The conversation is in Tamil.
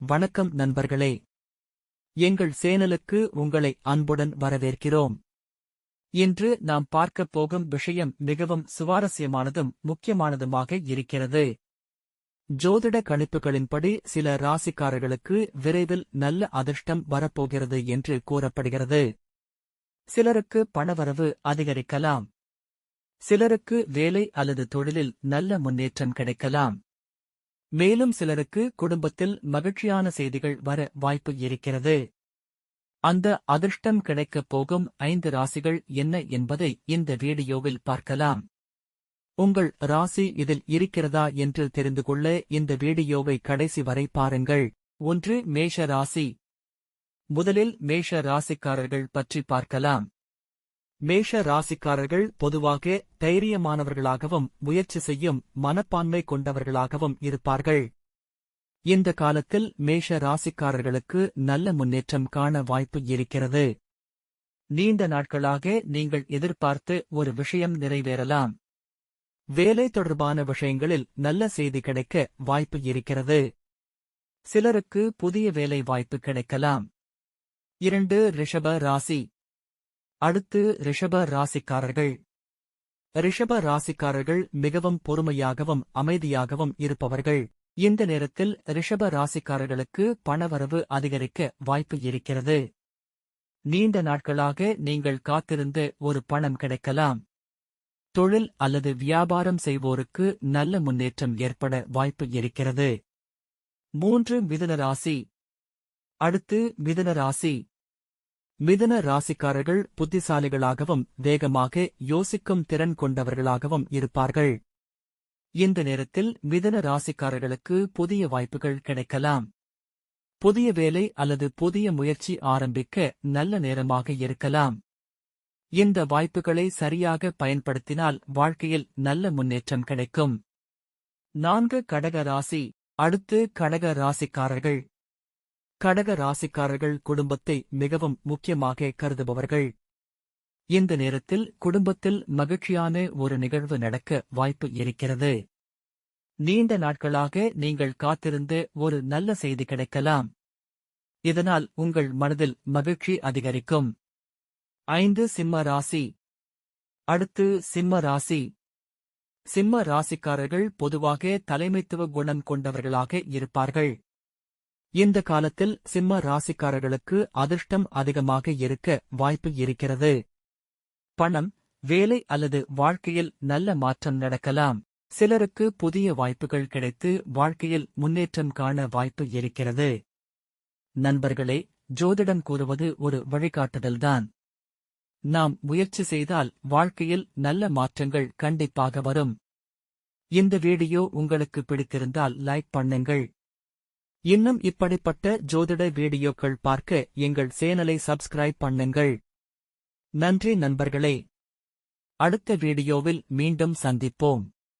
வணக்கம் நண்பர்களே, எங்கள் சேனலுக்கு உங்களை அன்புடன் வரவேற்கிறோம். இன்று நாம் பார்க்கப் போகும் விஷயம் மிகவும் சுவாரஸ்யமானதும் முக்கியமானதுமாக இருக்கிறது. ஜோதிட கணிப்புகளின்படி சில ராசிக்காரர்களுக்கு விரைவில் நல்ல அதிர்ஷ்டம் வரப்போகிறது என்று கூறப்படுகிறது. சிலருக்கு பணவரவு அதிகரிக்கலாம். சிலருக்கு வேலை அல்லது தொழிலில் நல்ல முன்னேற்றம் கிடைக்கலாம். மேலும் சிலருக்கு குடும்பத்தில் மகிழ்ச்சியான செய்திகள் வர வாய்ப்பு இருக்கிறது. அந்த அதிர்ஷ்டம் கிடைக்கப் போகும் 5 ராசிகள் என்ன என்பதை இந்த வீடியோவில் பார்க்கலாம். உங்கள் ராசி இதில் இருக்கிறதா என்று தெரிந்து கொள்ள இந்த வீடியோவை கடைசி வரை பாருங்கள். 1. மேஷ ராசி. முதலில் மேஷ ராசிக்காரர்கள் பற்றி பார்க்கலாம். மேஷ ராசிக்காரர்கள் பொதுவாக தைரியமானவர்களாகவும் முயற்சி செய்யும் மனப்பான்மை கொண்டவர்களாகவும் இருப்பார்கள். இந்த காலத்தில் மேஷ ராசிக்காரர்களுக்கு நல்ல முன்னேற்றம் காண வாய்ப்பு இருக்கிறது. நீண்ட நாட்களாக நீங்கள் எதிர்பார்த்து ஒரு விஷயம் நிறைவேறலாம். வேலை தொடர்பான விஷயங்களில் நல்ல செய்தி கிடைக்க வாய்ப்பு இருக்கிறது. சிலருக்கு புதிய வேலை வாய்ப்பு கிடைக்கலாம். 2. ரிஷப ராசி. அடுத்து ரிஷப ராசிக்காரர்கள். ரிஷப ராசிக்காரர்கள் மிகவும் பொறுமையாகவும் அமைதியாகவும் இருப்பவர்கள். இந்த நேரத்தில் ரிஷப ராசிக்காரர்களுக்கு பணவரவு அதிகரிக்க வாய்ப்பு இருக்கிறது. நீண்ட நாட்களாக நீங்கள் காத்திருந்த ஒரு பணம் கிடைக்கலாம். தொழில் அல்லது வியாபாரம் செய்வோருக்கு நல்ல முன்னேற்றம் ஏற்பட வாய்ப்பு இருக்கிறது. 3. மிதுன ராசி. அடுத்து மிதுன ராசி. மிதுன ராசிக்காரர்கள் புத்திசாலிகளாகவும் வேகமாக யோசிக்கும் திறன் கொண்டவர்களாகவும் இருப்பார்கள். இந்த நேரத்தில் மிதுன ராசிக்காரர்களுக்கு புதிய வாய்ப்புகள் கிடைக்கலாம். புதிய வேலை அல்லது புதிய முயற்சி ஆரம்பிக்க நல்ல நேரமாக இருக்கலாம். இந்த வாய்ப்புகளை சரியாக பயன்படுத்தினால் வாழ்க்கையில் நல்ல முன்னேற்றம் கிடைக்கும். 4. கடக ராசி. அடுத்து கடக ராசிக்காரர்கள். கடக ராசிக்காரர்கள் குடும்பத்தை மிகவும் முக்கியமாக கருதுபவர்கள். இந்த நேரத்தில் குடும்பத்தில் மகிழ்ச்சியான ஒரு நிகழ்வு நடக்க வாய்ப்பு இருக்கிறது. நீண்ட நாட்களாக நீங்கள் காத்திருந்த ஒரு நல்ல செய்தி கிடைக்கலாம். இதனால் உங்கள் மனதில் மகிழ்ச்சி அதிகரிக்கும். 5. சிம்ம ராசி. அடுத்து சிம்ம ராசி. சிம்ம ராசிக்காரர்கள் பொதுவாக தலைமைத்துவ குணம் கொண்டவர்களாக இருப்பார்கள். இந்த காலத்தில் சிம்ம ராசிக்காரர்களுக்கு அதிர்ஷ்டம் அதிகமாக இருக்க வாய்ப்பு இருக்கிறது. பணம், வேலை அல்லது வாழ்க்கையில் நல்ல மாற்றம் நடக்கலாம். சிலருக்கு புதிய வாய்ப்புகள் கிடைத்து வாழ்க்கையில் முன்னேற்றம் காண வாய்ப்பு இருக்கிறது. நண்பர்களே, ஜோதிடம் கூறுவது ஒரு வழிகாட்டுதல்தான். நாம் முயற்சி செய்தால் வாழ்க்கையில் நல்ல மாற்றங்கள் கண்டிப்பாக வரும். இந்த வீடியோ உங்களுக்கு பிடித்திருந்தால் லைக் பண்ணுங்கள். இன்னும் இப்படிப்பட்ட ஜோதிட வீடியோக்கள் பார்க்க எங்கள் சேனலை சப்ஸ்கிரைப் பண்ணுங்கள். நன்றி நண்பர்களே. அடுத்த வீடியோவில் மீண்டும் சந்திப்போம்.